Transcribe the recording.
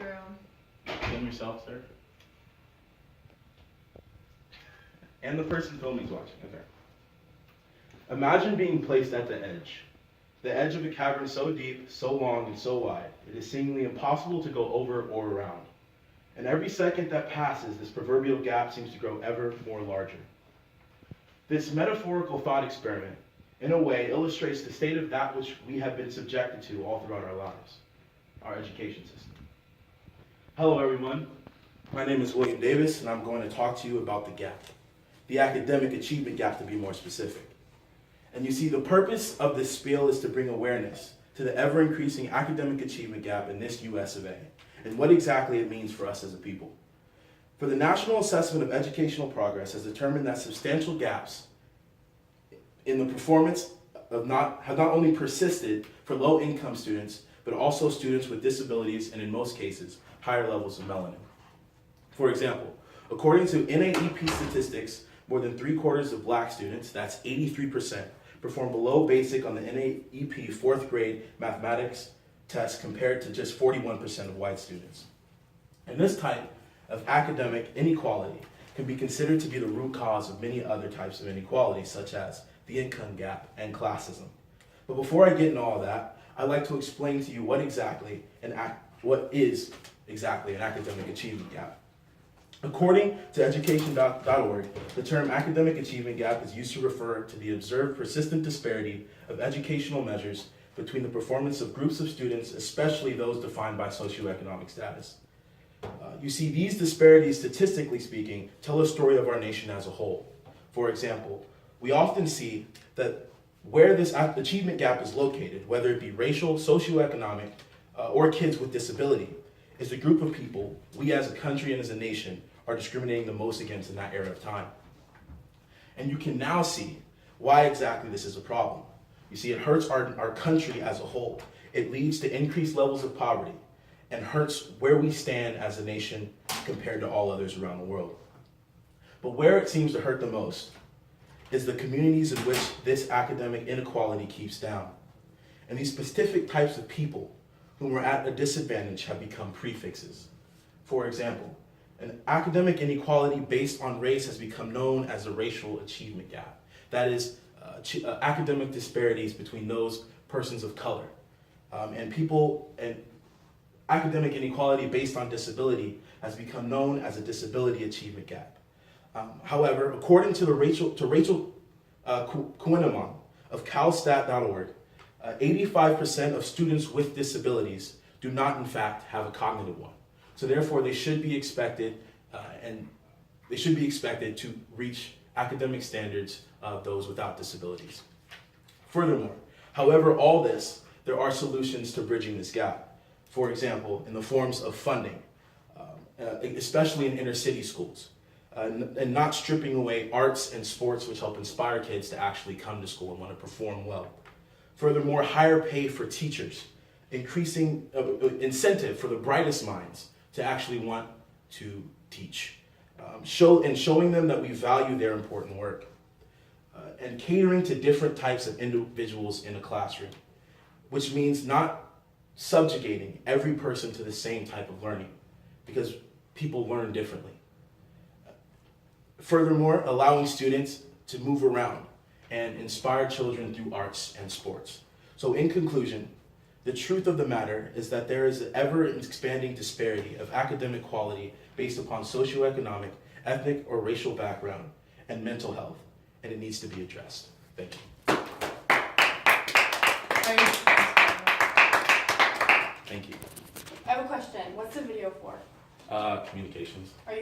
True. Film yourself, sir. And the person filming's watching, okay. Imagine being placed at the edge of a cavern so deep, so long, and so wide, it is seemingly impossible to go over or around. And every second that passes, this proverbial gap seems to grow ever more larger. This metaphorical thought experiment, in a way, illustrates the state of that which we have been subjected to all throughout our lives, our education system. Hello, everyone. My name is William Davis, and I'm going to talk to you about the gap, the academic achievement gap to be more specific. And you see, the purpose of this spiel is to bring awareness to the ever-increasing academic achievement gap in this US of A, and what exactly it means for us as a people. For the National Assessment of Educational Progress has determined that substantial gaps in the performance have not only persisted for low-income students, but also students with disabilities and, in most cases, higher levels of melanin. For example, according to NAEP statistics, more than 3/4 of black students, that's 83%, perform below basic on the NAEP 4th grade mathematics test compared to just 41% of white students. And this type of academic inequality can be considered to be the root cause of many other types of inequality, such as the income gap and classism. But before I get into all that, I'd like to explain to you what is exactly an academic achievement gap. According to education.org, the term academic achievement gap is used to refer to the observed persistent disparity of educational measures between the performance of groups of students, especially those defined by socioeconomic status. You see, these disparities, statistically speaking, tell a story of our nation as a whole. For example, we often see that where this achievement gap is located, whether it be racial, socioeconomic, or kids with disability, is the group of people we as a country and as a nation are discriminating the most against in that era of time. And you can now see why exactly this is a problem. You see, it hurts our country as a whole. It leads to increased levels of poverty and hurts where we stand as a nation compared to all others around the world. But where it seems to hurt the most is the communities in which this academic inequality keeps down. And these specific types of people whom are at a disadvantage have become prefixes. For example, an academic inequality based on race has become known as the racial achievement gap. That is, academic disparities between those persons of color. And academic inequality based on disability has become known as a disability achievement gap. However, according to Rachel Kueneman of calstat.org, 85% of students with disabilities do not, in fact, have a cognitive one. So therefore, they should be expected to reach academic standards of those without disabilities. Furthermore, however, all this, there are solutions to bridging this gap. For example, in the forms of funding, especially in inner city schools, and not stripping away arts and sports which help inspire kids to actually come to school and want to perform well. Furthermore, higher pay for teachers, increasing incentive for the brightest minds to actually want to teach, showing them that we value their important work, and catering to different types of individuals in a classroom, which means not subjugating every person to the same type of learning, because people learn differently. Furthermore, allowing students to move around and inspire children through arts and sports. So in conclusion, the truth of the matter is that there is an ever-expanding disparity of academic quality based upon socioeconomic, ethnic, or racial background and mental health, and it needs to be addressed. Thank you. Thank you. I have a question. What's the video for? Communications. Are you